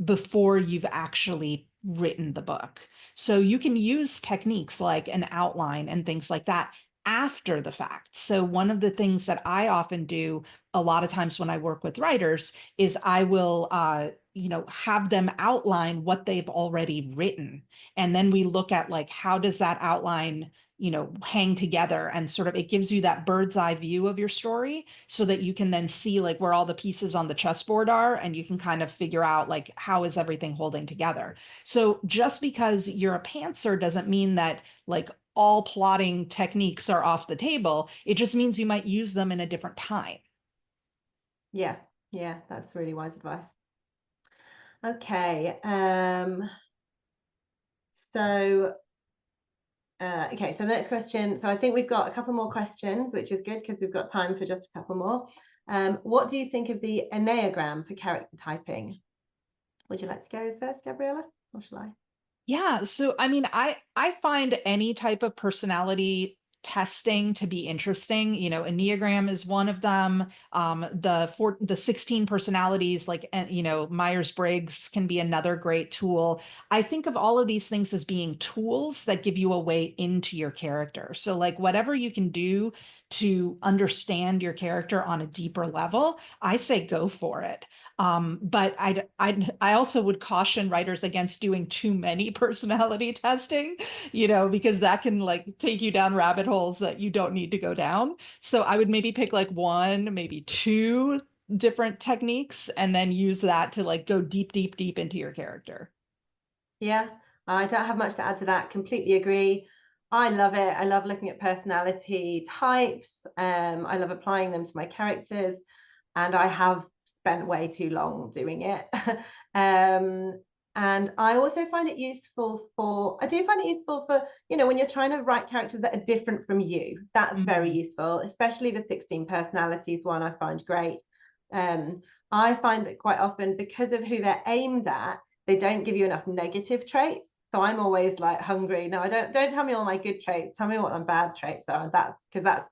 before you've actually written the book. So you can use techniques like an outline and things like that after the fact. So one of the things that I often do a lot of times when I work with writers is I will have them outline what they've already written. And then we look at like, how does that outline, hang together, and sort of, it gives you that bird's eye view of your story so that you can then see like where all the pieces on the chessboard are, and you can kind of figure out like, how is everything holding together? So just because you're a pantser doesn't mean that like all plotting techniques are off the table. It just means you might use them in a different time. Yeah, that's really wise advice. Okay, so okay, so the next question. So I think we've got a couple more questions, which is good because we've got time for just a couple more. What do you think of the Enneagram for character typing? Would you like to go first, Gabriella, or shall I? Yeah, so I mean, I find any type of personality testing to be interesting. Enneagram is one of them. The 16 personalities, like, Myers-Briggs can be another great tool. I think of all of these things as being tools that give you a way into your character. So like whatever you can do to understand your character on a deeper level, I say go for it. But I also would caution writers against doing too many personality testing, because that can like take you down rabbit holes that you don't need to go down. So I would maybe pick like one, maybe two different techniques, and then use that to like go deep, deep, deep into your character. Yeah, I don't have much to add to that. Completely agree. I love it. I love looking at personality types. I love applying them to my characters, and I have spent way too long doing it. And I also find it useful for, when you're trying to write characters that are different from you. That's very useful, especially the 16 personalities one I find great. I find that quite often, because of who they're aimed at, they don't give you enough negative traits. So I'm always like hungry. No, don't tell me all my good traits. Tell me what my bad traits are. And that's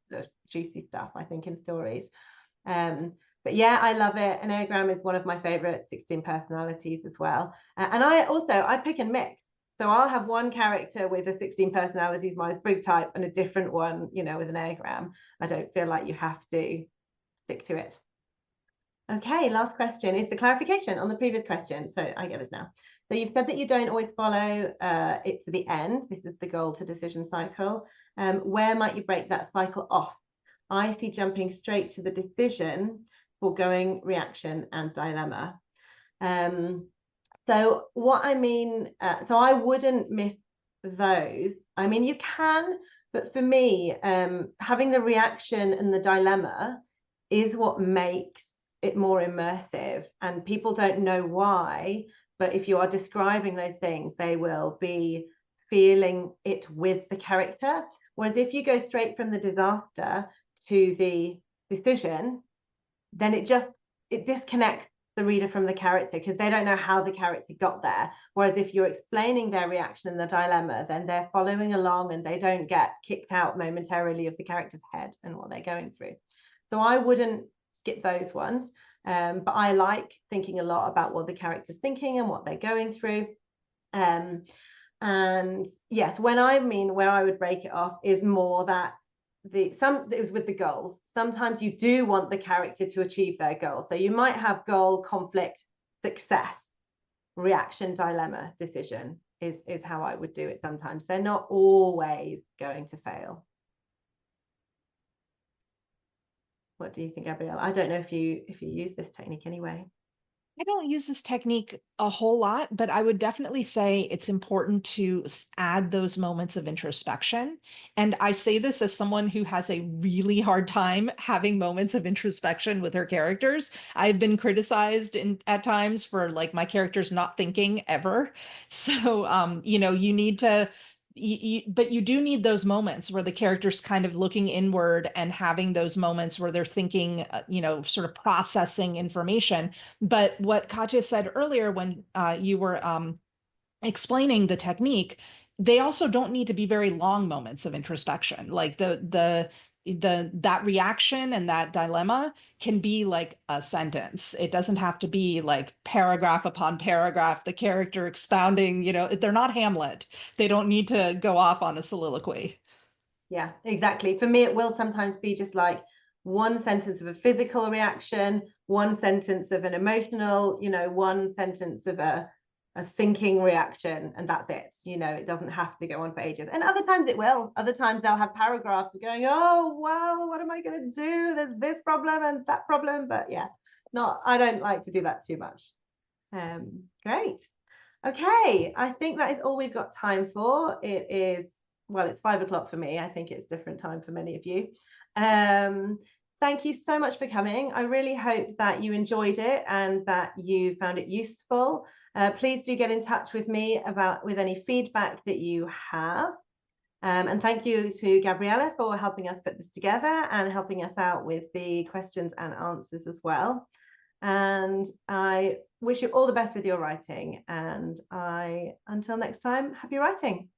the juicy stuff, I think, in stories. But yeah, I love it. Enneagram is one of my favorite 16 personalities as well. And I pick and mix. So I'll have one character with a 16 personalities Myers-Briggs type and a different one, with an Enneagram. I don't feel like you have to stick to it. Okay, last question is the clarification on the previous question. So I get this now. So you've said that you don't always follow it to the end. This is the goal to decision cycle. Where might you break that cycle off? I see jumping straight to the decision, foregoing reaction and dilemma. So what I mean, so I wouldn't miss those. I mean, you can, but for me, having the reaction and the dilemma is what makes it more immersive, and people don't know why, but if you are describing those things, they will be feeling it with the character. Whereas if you go straight from the disaster to the decision, then it disconnects the reader from the character, because they don't know how the character got there. Whereas if you're explaining their reaction and the dilemma, then they're following along and they don't get kicked out momentarily of the character's head and what they're going through. So I wouldn't skip those ones, but I like thinking a lot about what the character's thinking and what they're going through. And yes, where I would break it off is more that it was with the goals. Sometimes you do want the character to achieve their goal. So you might have goal, conflict, success, reaction, dilemma, decision is how I would do it sometimes. They're not always going to fail. What do you think, Gabrielle? I don't know if you use this technique anyway. I don't use this technique a whole lot, but I would definitely say it's important to add those moments of introspection. And I say this as someone who has a really hard time having moments of introspection with her characters. I've been criticized at times for like my characters not thinking ever. So, you need to, but you do need those moments where the character's kind of looking inward and having those moments where they're thinking, sort of processing information. But what Katja said earlier when you were explaining the technique, they also don't need to be very long moments of introspection. Like that reaction and that dilemma can be like a sentence. It doesn't have to be like paragraph upon paragraph, the character expounding, they're not Hamlet. They don't need to go off on a soliloquy. Yeah, exactly. For me, it will sometimes be just like one sentence of a physical reaction, one sentence of an emotional, you know, one sentence of a thinking reaction, and that's it. You know, it doesn't have to go on for ages. And other times it will. Other times they'll have paragraphs going, oh wow, what am I going to do? There's this problem and that problem. But yeah, I don't like to do that too much. Great. Okay, I think that is all we've got time for. It is, well, it's 5 o'clock for me. I think it's different time for many of you. Thank you so much for coming. I really hope that you enjoyed it and that you found it useful. Please do get in touch with me with any feedback that you have. And thank you to Gabriella for helping us put this together and helping us out with the questions and answers as well. And I wish you all the best with your writing. And until next time, happy writing.